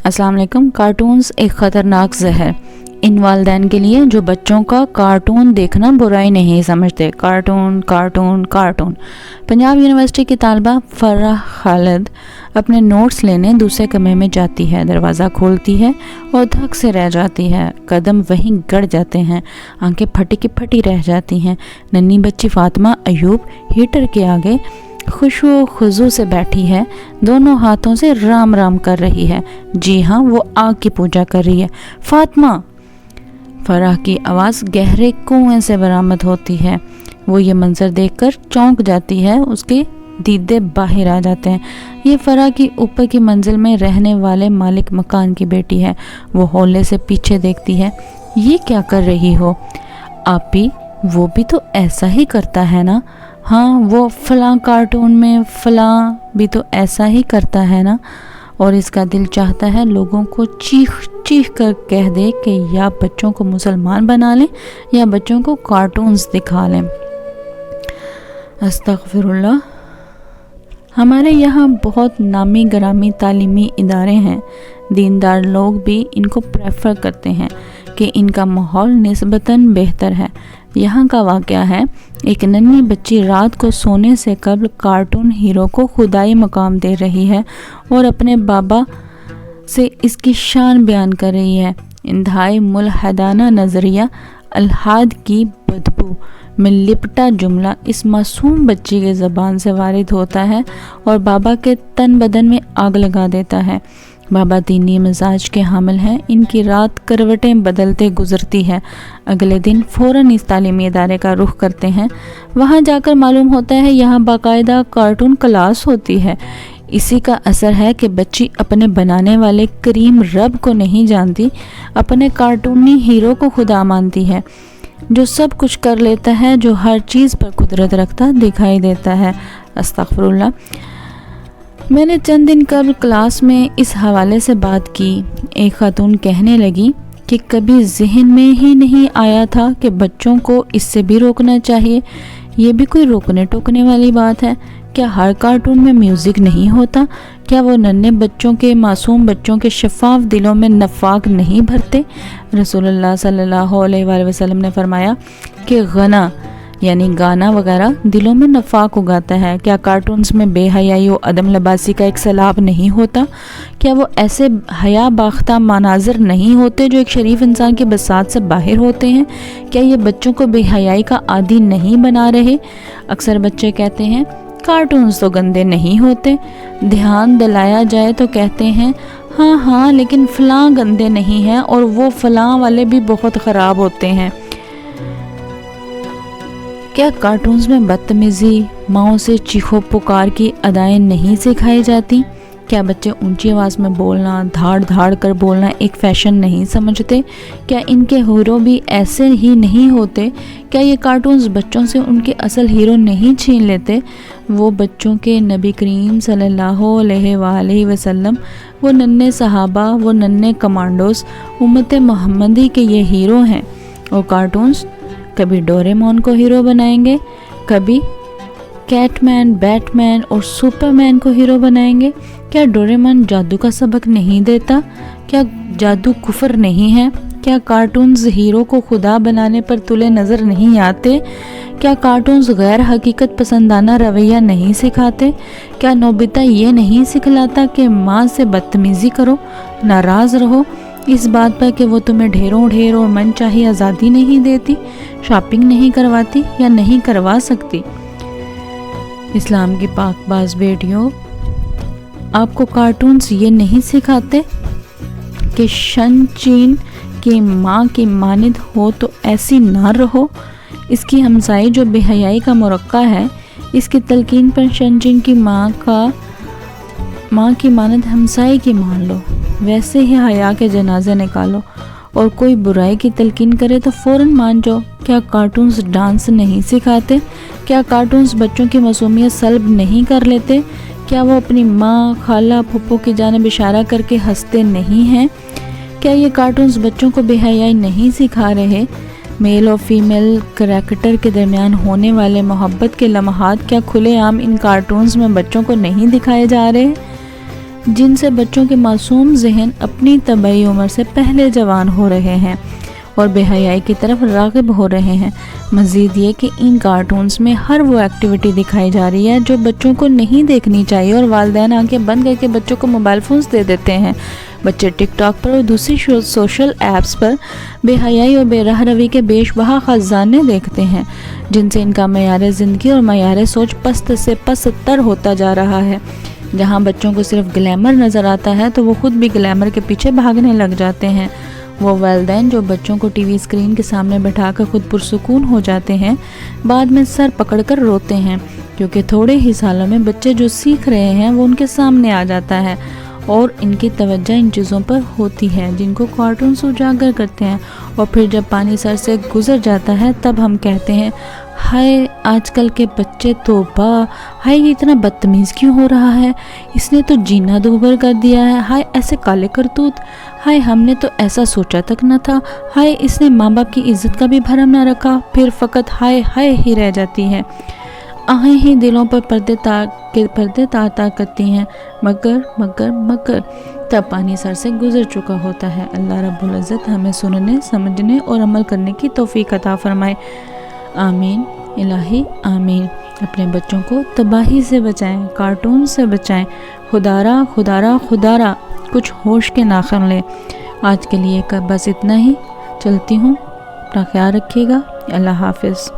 अस्सलाम वालेकुम। कार्टून्स एक ख़तरनाक जहर इन वालिदैन के लिए जो बच्चों का कार्टून देखना बुराई नहीं समझते। Cartoon cartoon cartoon. Punjab university की तालबा फराह खालिद अपने नोट्स लेने दूसरे कमरे में जाती है। दरवाज़ा खोलती है और धक से रह जाती है। कदम वहीं गड़ जाते हैं, आंखें फटी की फटी रह जाती हैं। नन्ही बच्ची फातिमा अयूब हीटर के आगे खुशू खुजू से बैठी है, दोनों हाथों से राम राम कर रही है। जी हाँ, वो आग की पूजा कर रही है। फातिमा! फराह की आवाज़ गहरे कुएं से बरामद होती है। वो ये मंजर देखकर चौंक जाती है, उसके दीदे बाहर आ जाते हैं। ये फराह की ऊपर की मंजिल में रहने वाले मालिक मकान की बेटी है। वो हौले से पीछे देखती है। ये क्या कर रही हो आप भी? वो भी तो ऐसा ही करता है ना? हाँ, वो फलां कार्टून में फलां भी तो ऐसा ही करता है ना। और इसका दिल चाहता है लोगों को चीख चीख कर कह दे कि या बच्चों को मुसलमान बना लें या बच्चों को कार्टून्स दिखा लें। अस्तगफिरुल्लाह। हमारे यहाँ बहुत नामी गरामी तालीमी इदारे हैं। दीनदार लोग भी इनको प्रेफर करते हैं कि इनका माहौल निस्बतन बेहतर है। यहाँ का वाक़या है, एक नन्ही बच्ची रात को सोने से कबल कार्टून हीरो को खुदाई मकाम दे रही है और अपने बाबा से इसकी शान बयान कर रही है। इंतहाई मुल्हदाना नज़रिया अल्हाद की बदबू में लिपटा जुमला इस मासूम बच्ची के ज़बान से वारिद होता है और बाबा के तन बदन में आग लगा देता है। बाबा दीनी मिजाज के हामिल हैं। इनकी रात करवटें बदलते गुजरती है। अगले दिन फ़ौरन इस तालीमी इदारे का रुख करते हैं। वहाँ जाकर मालूम होता है यहाँ बाकायदा कार्टून क्लास होती है। इसी का असर है कि बच्ची अपने बनाने वाले करीम रब को नहीं जानती, अपने कार्टूनी हीरो को खुदा मानती है, जो सब कुछ कर लेता है, जो हर चीज़ पर कुदरत रखता दिखाई देता है। अस्तगफिरुल्लाह। मैंने चंद दिन कबल क्लास में इस हवाले से बात की। एक खातून कहने लगी कि कभी जहन में ही नहीं आया था कि बच्चों को इससे भी रोकना चाहिए। ये भी कोई रोकने टोकने वाली बात है? क्या हर कार्टून में म्यूज़िक नहीं होता? क्या वो नन्हे बच्चों के, मासूम बच्चों के शफाफ दिलों में नफाक नहीं भरते? रसूलुल्लाह सल्लल्लाहु अलैहि वसल्लम ने फरमाया कि गना यानी गाना वगैरह दिलों में नफाक उगाता है। क्या कार्टून्स में बेहयाई और अदम लबासी का एक सैलाब नहीं होता? क्या वो ऐसे हया बाख्ता मनाजिर नहीं होते जो एक शरीफ इंसान की बसात से बाहर होते हैं? क्या ये बच्चों को बेहयाई का आदी नहीं बना रहे? अक्सर बच्चे कहते हैं कार्टून्स तो गंदे नहीं होते। ध्यान दिलाया जाए तो कहते हैं हाँ हाँ, लेकिन फ़लाँ गंदे नहीं हैं और वो फ़लाँ वाले भी बहुत ख़राब होते हैं। क्या कार्टून्स में बदतमीज़ी, माओ से चीखो पुकार की अदाएं नहीं सिखाई जाती? क्या बच्चे ऊंची आवाज़ में बोलना, धाड़ धाड़ कर बोलना एक फ़ैशन नहीं समझते? क्या इनके हीरो भी ऐसे ही नहीं होते? क्या ये कार्टून्स बच्चों से उनके असल हीरो नहीं छीन लेते? वो बच्चों के नबी करीम सल्लल्लाहु अलैहि वसल्लम, वो नन्हे सहाबा, वो नन्हे कमांडोस, उम्मत मोहम्मदी के ये हीरो हैं। और कार्टून्स कभी डोरेमोन को हीरो बनाएंगे, कभी कैटमैन, बैटमैन और सुपरमैन को हीरो बनाएंगे। क्या डोरेमोन जादू का सबक नहीं देता? क्या जादू कुफर नहीं है? क्या कार्टून्स हीरो को खुदा बनाने पर तुले नज़र नहीं आते? क्या कार्टून्स गैर हकीकत पसंदाना रवैया नहीं सिखाते? क्या नोबिता ये नहीं सिखलाता कि माँ से बदतमीज़ी करो, नाराज़ रहो, इस बात पर कि वो तुम्हें ढेरों ढेर और मन चाही आज़ादी नहीं देती, शॉपिंग नहीं करवाती या नहीं करवा सकती? इस्लाम की पाकबाज बेटियों, आपको कार्टून्स ये नहीं सिखाते कि शनचीन की माँ की मानिद हो तो ऐसी ना रहो। इसकी हमसाई जो बेहयाई का मुरक्का है, इसकी तलकीन पर शनचीन की माँ की मानद हमसाई की मान लो, वैसे ही हया के जनाजे निकालो। और कोई बुराई की तलकीन करे तो फ़ौरन मान जाओ। क्या कार्टून्स डांस नहीं सिखाते? क्या कार्टून्स बच्चों की मासूमियत सल्ब नहीं कर लेते? क्या वो अपनी माँ, खाला, फूफो की जानिब इशारा करके हंसते नहीं हैं? क्या ये कार्टून्स बच्चों को बेहयाई नहीं सिखा रहे? मेल और फीमेल करैक्टर के दरमियान होने वाले मोहब्बत के लम्हात क्या खुलेआम इन कार्टून्स में बच्चों को नहीं दिखाए जा रहे? جن سے بچوں کے معصوم ذہن اپنی طبعی عمر سے پہلے جوان ہو رہے ہیں اور بے حیائی کی طرف راغب ہو رہے ہیں۔ مزید یہ کہ ان کارٹونز میں ہر وہ ایکٹیویٹی دکھائی جا رہی ہے جو بچوں کو نہیں دیکھنی چاہیے، اور والدین آنکھیں بند کر کے بچوں کو موبائل فونز دے دیتے ہیں۔ بچے ٹک ٹاک پر اور دوسری سوشل ایپس پر بے حیائی اور بے راہ روی کے بیش بہا خزانے دیکھتے ہیں، جن سے ان کا معیار زندگی اور معیار سوچ پست سے پست تر ہوتا جا رہا ہے۔ جہاں بچوں کو صرف گلیمر نظر آتا ہے تو وہ خود بھی گلیمر کے پیچھے بھاگنے لگ جاتے ہیں۔ وہ والدین جو بچوں کو ٹی وی اسکرین کے سامنے بٹھا کر خود پرسکون ہو جاتے ہیں، بعد میں سر پکڑ کر روتے ہیں، کیونکہ تھوڑے ہی سالوں میں بچے جو سیکھ رہے ہیں وہ ان کے سامنے آ جاتا ہے اور ان کی توجہ ان چیزوں پر ہوتی ہے جن کو کارٹونز اجاگر کرتے ہیں، اور پھر جب پانی سر سے گزر جاتا ہے تب ہم کہتے ہیں ہائے آج کل کے بچے توبہ، ہائے یہ اتنا بدتمیز کیوں ہو رہا ہے، اس نے تو جینا دوبر کر دیا ہے، ہائے ایسے کالے کرتوت، ہائے ہم نے تو ایسا سوچا تک نہ تھا، ہائے اس نے ماں باپ کی عزت کا بھی بھرم نہ رکھا، پھر فقط ہائے ہائے ہی رہ جاتی ہے۔ آہیں ہی دلوں پر پردے تار کرتی ہیں، مگر تب پانی سر سے گزر چکا ہوتا ہے۔ اللہ رب العزت ہمیں سننے، سمجھنے اور عمل کرنے کی توفیق عطا فرمائے، آمین الہی آمین۔ اپنے بچوں کو تباہی سے بچائیں، کارٹون سے بچائیں، خدارا کچھ ہوش کے ناخن لیں۔ آج کے لیے بس اتنا ہی، چلتی ہوں، اپنا خیال رکھیے گا، اللہ حافظ۔